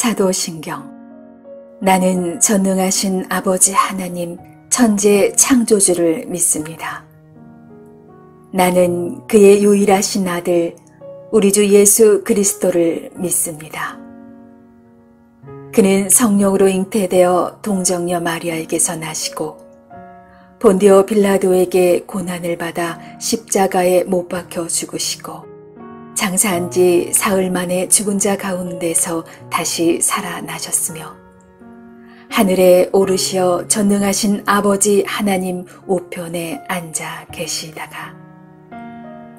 사도신경. 나는 전능하신 아버지 하나님 천지 창조주를 믿습니다. 나는 그의 유일하신 아들 우리 주 예수 그리스도를 믿습니다. 그는 성령으로 잉태되어 동정녀 마리아에게서 나시고 본디오 빌라도에게 고난을 받아 십자가에 못 박혀 죽으시고 장사한 지 사흘 만에 죽은 자 가운데서 다시 살아나셨으며 하늘에 오르시어 전능하신 아버지 하나님 우편에 앉아 계시다가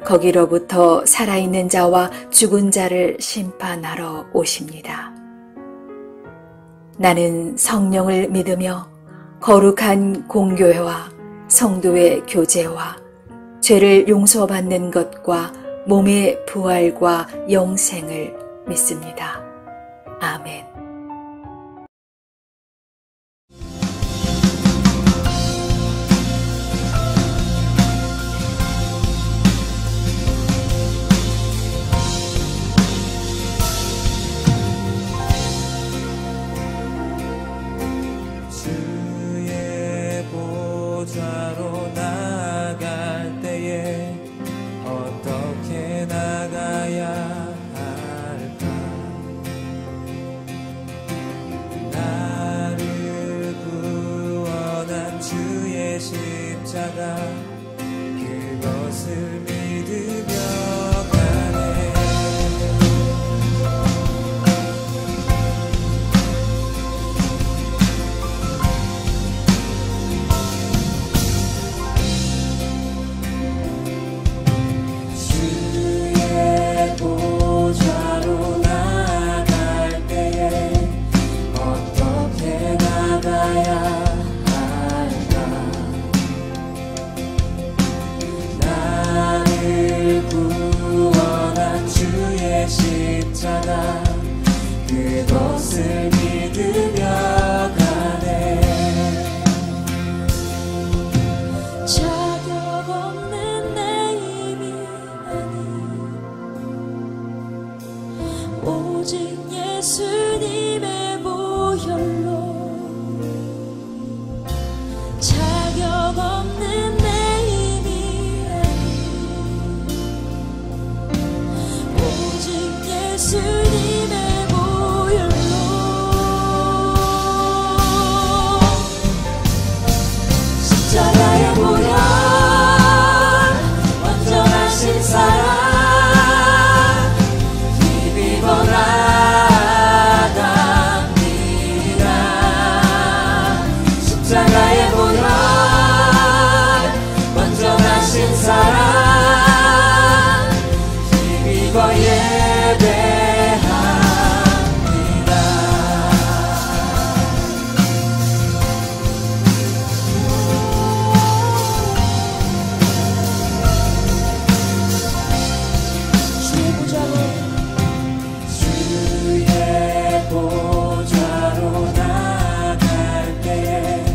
거기로부터 살아있는 자와 죽은 자를 심판하러 오십니다. 나는 성령을 믿으며 거룩한 공교회와 성도의 교제와 죄를 용서받는 것과 몸의 부활과 영생을 믿습니다. 아멘. 주의 보좌로 나갈 때에 어떻게 나가야 할까? 나를 구원한 주의 십자가 그것을 믿으며 가네. 보좌로 나갈 때에 어떻게 나가야 할까? 나를 구원한 주의 십자가 그것을 믿으며 가네. 자격 없는 내 힘이 오직 예수님의 보혈로 자격 없는 내 힘이 오직 예수님의 보혈로 십자가의 보혈 완전하신 사랑 십자가의 보혈 완전하신 사랑 힘입어 예배합니다. 주의 보좌로 주의 보좌로 나갈 때에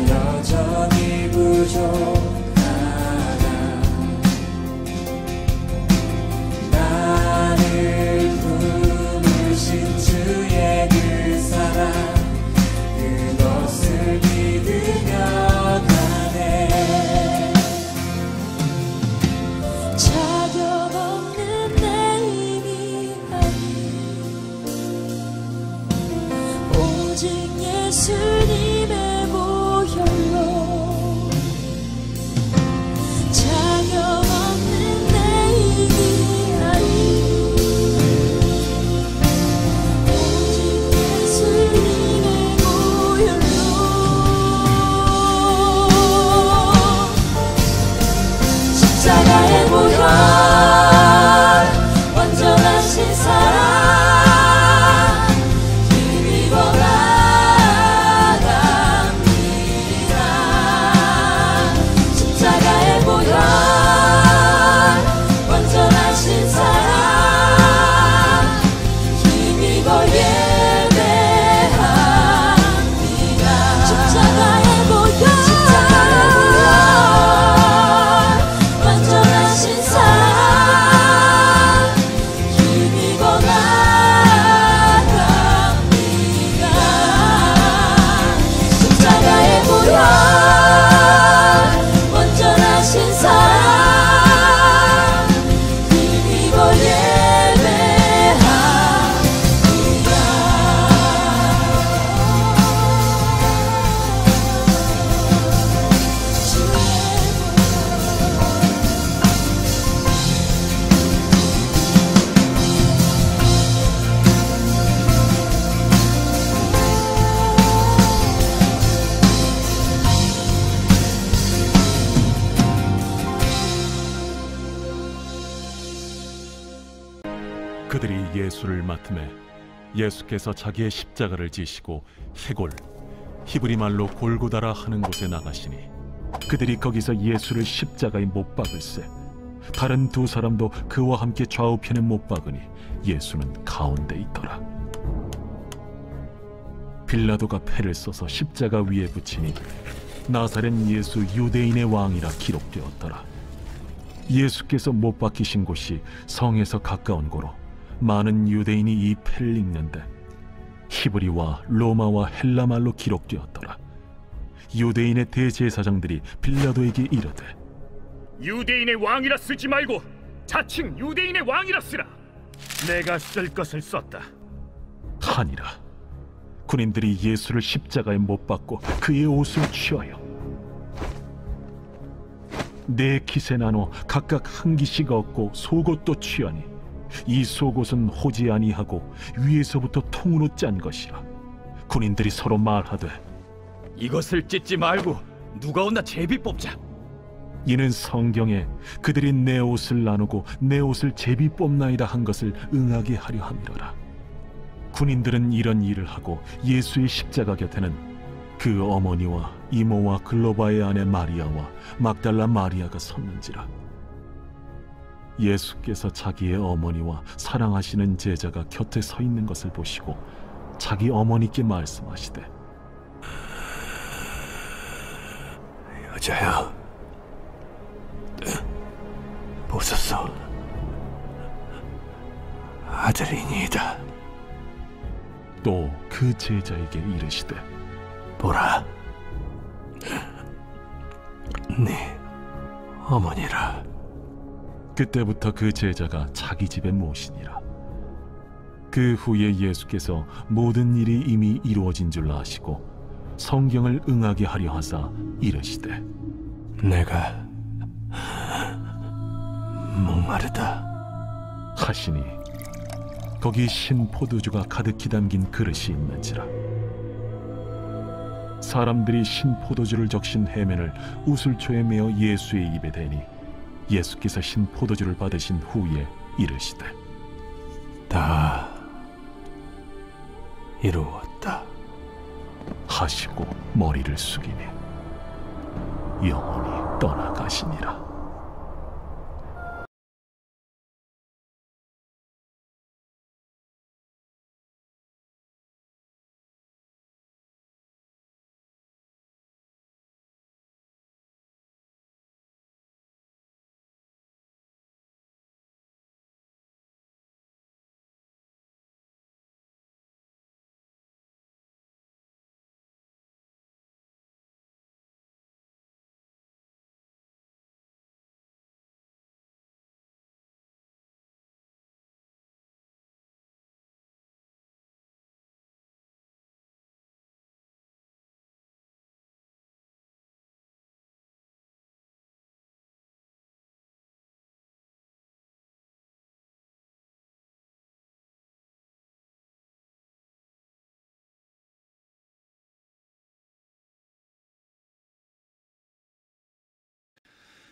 여전히 부족하다. 나를 부르신 주의 그 사랑 그것을 믿으며 가네. 자격 없는 내 힘이 아닌 오직 예수님의 보혈로 자격 없는 내 힘이 아닌 오직 예수님의 보혈로 십자가의 보혈 완전하신 사랑 힘입어 나가 예수를 맡음에 예수께서 자기의 십자가를 지시고 해골, 히브리 말로 골고다라 하는 곳에 나가시니 그들이 거기서 예수를 십자가에 못 박을세. 다른 두 사람도 그와 함께 좌우편에 못 박으니 예수는 가운데 있더라. 빌라도가 패를 써서 십자가 위에 붙이니 나사렛 예수 유대인의 왕이라 기록되었더라. 예수께서 못 박히신 곳이 성에서 가까운 고로 많은 유대인이 이 패를 읽는데 히브리와 로마와 헬라 말로 기록되었더라. 유대인의 대제사장들이 빌라도에게 이르되 유대인의 왕이라 쓰지 말고 자칭 유대인의 왕이라 쓰라. 내가 쓸 것을 썼다 하니라. 군인들이 예수를 십자가에 못 박고 그의 옷을 취하여 네 깃에 나눠 각각 한 깃씩 얻고 속옷도 취하니 이 속옷은 호지 아니하고 위에서부터 통으로 짠 것이라. 군인들이 서로 말하되 이것을 찢지 말고 누가 온나 제비 뽑자. 이는 성경에 그들이 내 옷을 나누고 내 옷을 제비 뽑나이다 한 것을 응하게 하려 함이로라. 군인들은 이런 일을 하고 예수의 십자가 곁에는 그 어머니와 이모와 글로바의 아내 마리아와 막달라 마리아가 섰는지라. 예수께서 자기의 어머니와 사랑하시는 제자가 곁에 서 있는 것을 보시고 자기 어머니께 말씀하시되 여자여, 보소서, 아들이니이다. 또 그 제자에게 이르시되 보라, 네 어머니라. 그때부터 그 제자가 자기 집에 모시니라. 그 후에 예수께서 모든 일이 이미 이루어진 줄 아시고 성경을 응하게 하려 하사 이르시되 내가 목마르다 하시니 거기 신 포도주가 가득히 담긴 그릇이 있는지라. 사람들이 신 포도주를 적신 해면을 우슬초에 메어 예수의 입에 대니 예수께서 신 포도주를 받으신 후에 이르시되 다 이루었다 하시고 머리를 숙이니 영원히 떠나가시니라.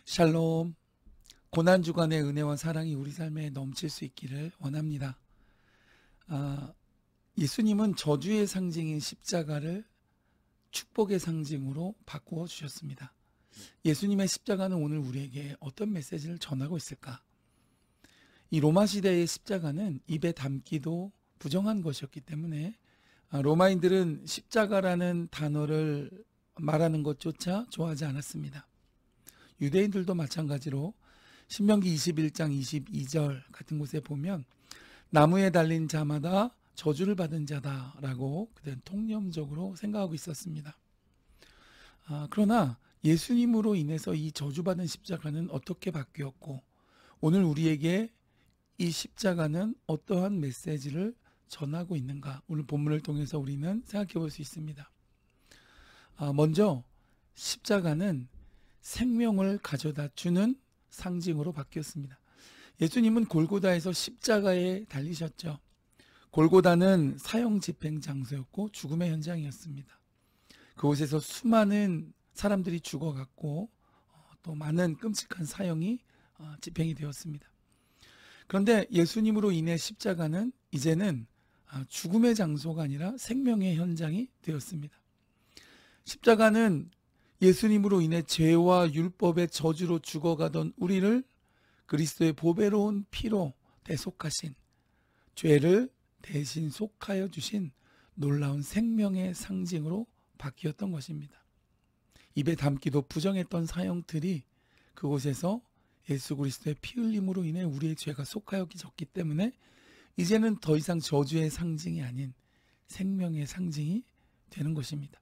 샬롬. 고난주간의 은혜와 사랑이 우리 삶에 넘칠 수 있기를 원합니다. 예수님은 저주의 상징인 십자가를 축복의 상징으로 바꾸어 주셨습니다. 예수님의 십자가는 오늘 우리에게 어떤 메시지를 전하고 있을까? 이 로마 시대의 십자가는 입에 담기도 부정한 것이었기 때문에 로마인들은 십자가라는 단어를 말하는 것조차 좋아하지 않았습니다. 유대인들도 마찬가지로 신명기 21장 22절 같은 곳에 보면 나무에 달린 자마다 저주를 받은 자다라고 그들은 통념적으로 생각하고 있었습니다. 그러나 예수님으로 인해서 이 저주받은 십자가는 어떻게 바뀌었고 오늘 우리에게 이 십자가는 어떠한 메시지를 전하고 있는가, 오늘 본문을 통해서 우리는 생각해 볼 수 있습니다. 먼저 십자가는 생명을 가져다 주는 상징으로 바뀌었습니다. 예수님은 골고다에서 십자가에 달리셨죠. 골고다는 사형 집행 장소였고 죽음의 현장이었습니다. 그곳에서 수많은 사람들이 죽어갔고 또 많은 끔찍한 사형이 집행이 되었습니다. 그런데 예수님으로 인해 십자가는 이제는 죽음의 장소가 아니라 생명의 현장이 되었습니다. 십자가는 예수님으로 인해 죄와 율법의 저주로 죽어가던 우리를 그리스도의 보배로운 피로 대속하신, 죄를 대신 속하여 주신 놀라운 생명의 상징으로 바뀌었던 것입니다. 입에 담기도 부정했던 사형틀이 그곳에서 예수 그리스도의 피 흘림으로 인해 우리의 죄가 속하여졌기 때문에 이제는 더 이상 저주의 상징이 아닌 생명의 상징이 되는 것입니다.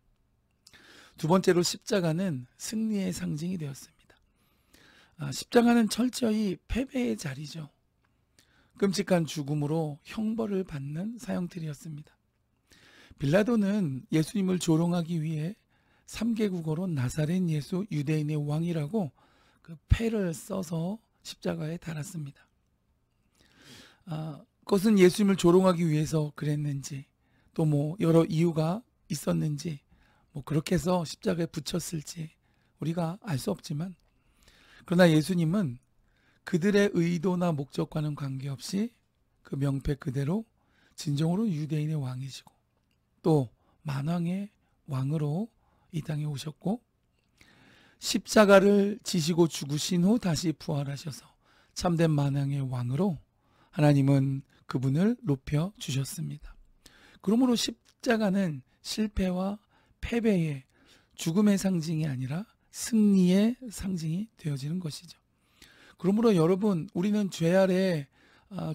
두 번째로 십자가는 승리의 상징이 되었습니다. 십자가는 철저히 패배의 자리죠. 끔찍한 죽음으로 형벌을 받는 사형틀이었습니다. 빌라도는 예수님을 조롱하기 위해 3개 국어로 나사렛 예수 유대인의 왕이라고 그 패를 써서 십자가에 달았습니다. 그것은 예수님을 조롱하기 위해서 그랬는지, 또 뭐 여러 이유가 있었는지, 뭐 그렇게 해서 십자가에 붙였을지 우리가 알 수 없지만, 그러나 예수님은 그들의 의도나 목적과는 관계없이 그 명패 그대로 진정으로 유대인의 왕이시고 또 만왕의 왕으로 이 땅에 오셨고, 십자가를 지시고 죽으신 후 다시 부활하셔서 참된 만왕의 왕으로 하나님은 그분을 높여 주셨습니다. 그러므로 십자가는 실패와 패배의, 죽음의 상징이 아니라 승리의 상징이 되어지는 것이죠. 그러므로 여러분, 우리는 죄 아래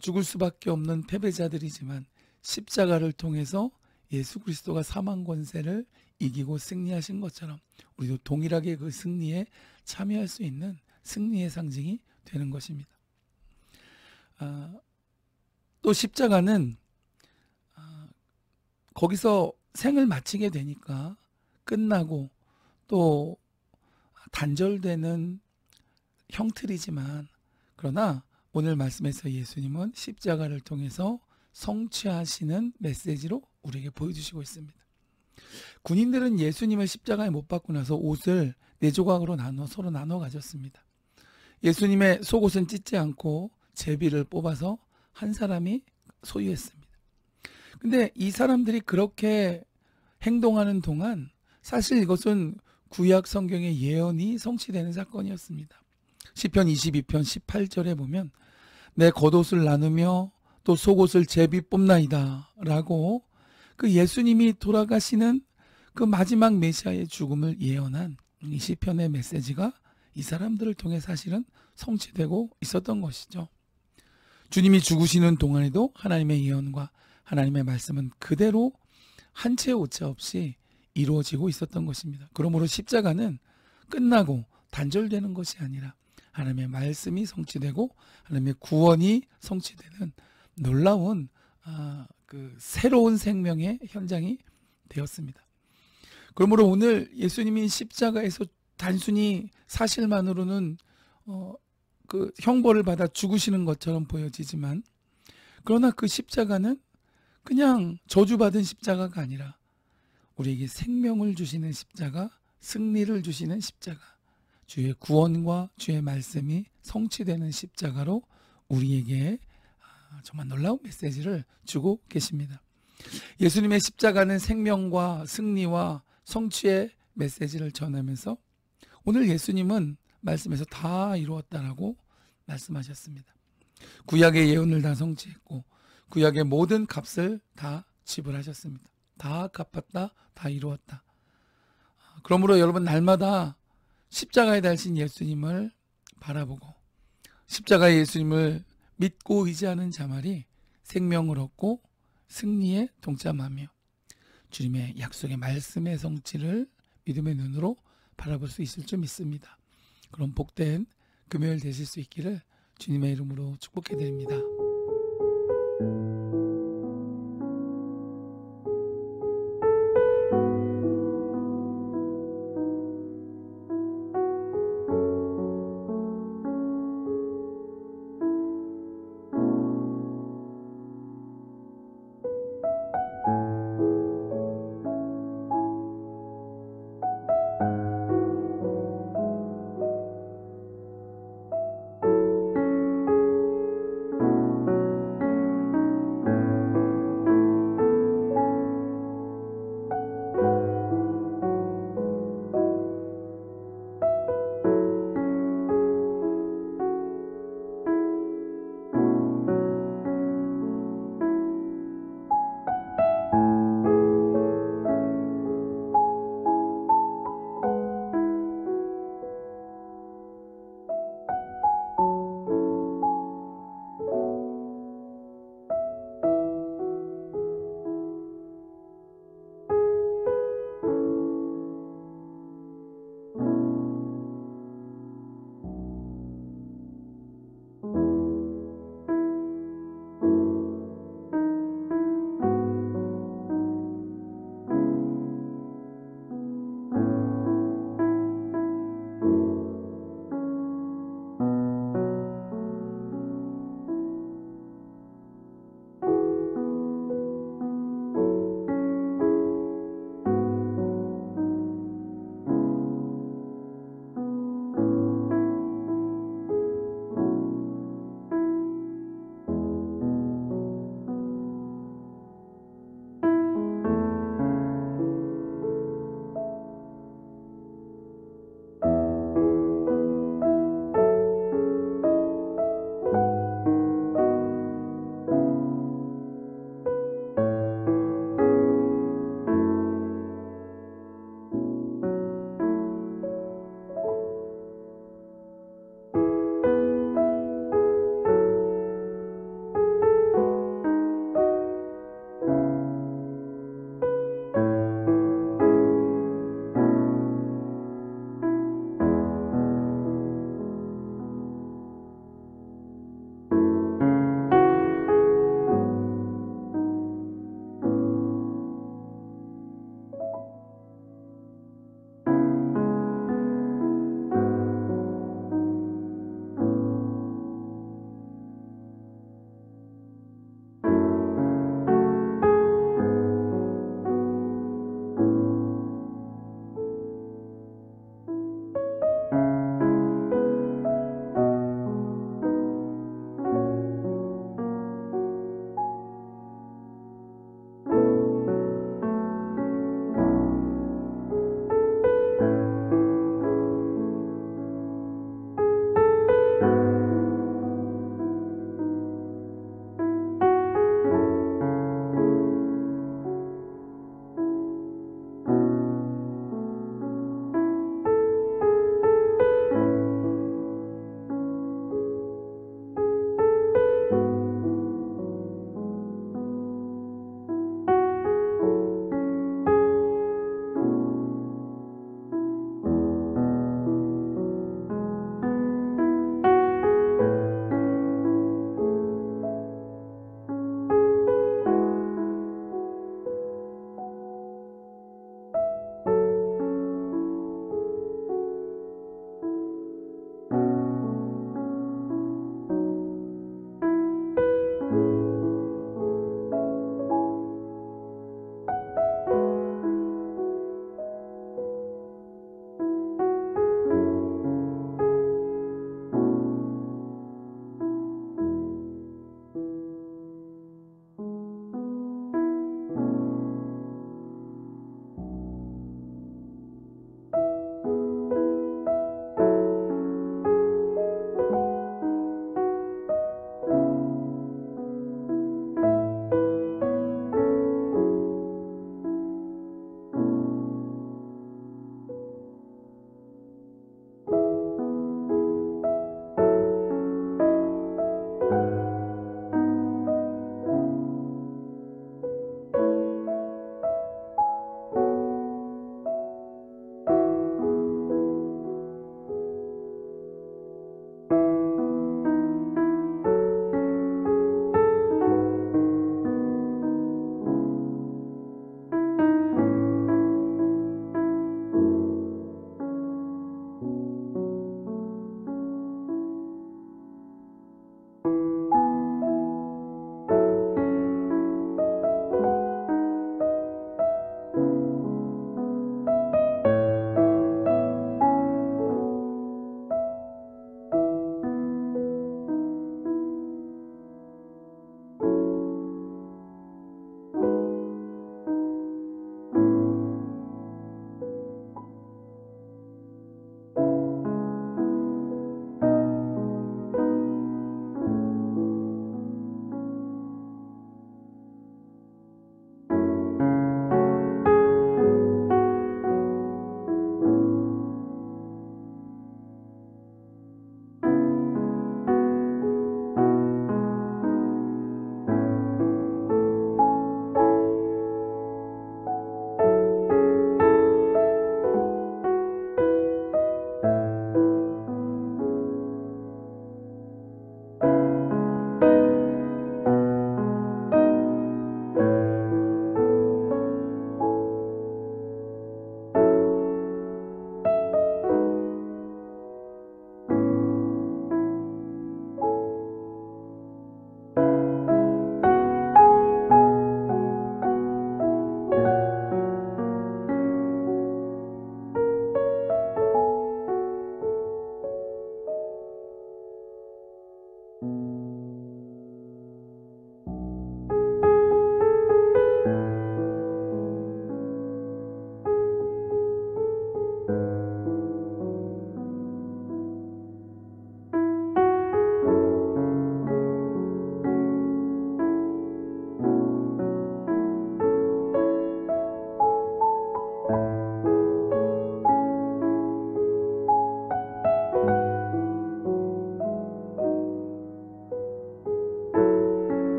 죽을 수밖에 없는 패배자들이지만 십자가를 통해서 예수 그리스도가 사망 권세를 이기고 승리하신 것처럼 우리도 동일하게 그 승리에 참여할 수 있는 승리의 상징이 되는 것입니다. 또 십자가는 거기서 생을 마치게 되니까 끝나고 또 단절되는 형틀이지만, 그러나 오늘 말씀에서 예수님은 십자가를 통해서 성취하시는 메시지로 우리에게 보여주시고 있습니다. 군인들은 예수님을 십자가에 못 박고 나서 옷을 4조각으로 서로 나눠 가졌습니다. 예수님의 속옷은 찢지 않고 제비를 뽑아서 한 사람이 소유했습니다. 근데 이 사람들이 그렇게 행동하는 동안 사실 이것은 구약 성경의 예언이 성취되는 사건이었습니다. 시편 22편 18절에 보면 내 겉옷을 나누며 또 속옷을 제비 뽑나이다 라고 그 예수님이 돌아가시는 그 마지막 메시아의 죽음을 예언한 이 시편의 메시지가 이 사람들을 통해 사실은 성취되고 있었던 것이죠. 주님이 죽으시는 동안에도 하나님의 예언과 하나님의 말씀은 그대로 한 채 오차 없이 이루어지고 있었던 것입니다. 그러므로 십자가는 끝나고 단절되는 것이 아니라 하나님의 말씀이 성취되고 하나님의 구원이 성취되는 놀라운 그 새로운 생명의 현장이 되었습니다. 그러므로 오늘 예수님이 십자가에서 단순히 사실만으로는 그 형벌을 받아 죽으시는 것처럼 보여지지만, 그러나 그 십자가는 그냥 저주받은 십자가가 아니라 우리에게 생명을 주시는 십자가, 승리를 주시는 십자가, 주의 구원과 주의 말씀이 성취되는 십자가로 우리에게 정말 놀라운 메시지를 주고 계십니다. 예수님의 십자가는 생명과 승리와 성취의 메시지를 전하면서 오늘 예수님은 말씀에서 다 이루었다라고 말씀하셨습니다. 구약의 예언을 다 성취했고 구약의 모든 값을 다 지불하셨습니다. 다 갚았다, 다 이루었다. 그러므로 여러분, 날마다 십자가에 달신 예수님을 바라보고 십자가의 예수님을 믿고 의지하는 자말이 생명을 얻고 승리에 동참하며 주님의 약속의 말씀의 성취를 믿음의 눈으로 바라볼 수 있을 줄 믿습니다. 그럼 복된 금요일 되실 수 있기를 주님의 이름으로 축복해 드립니다.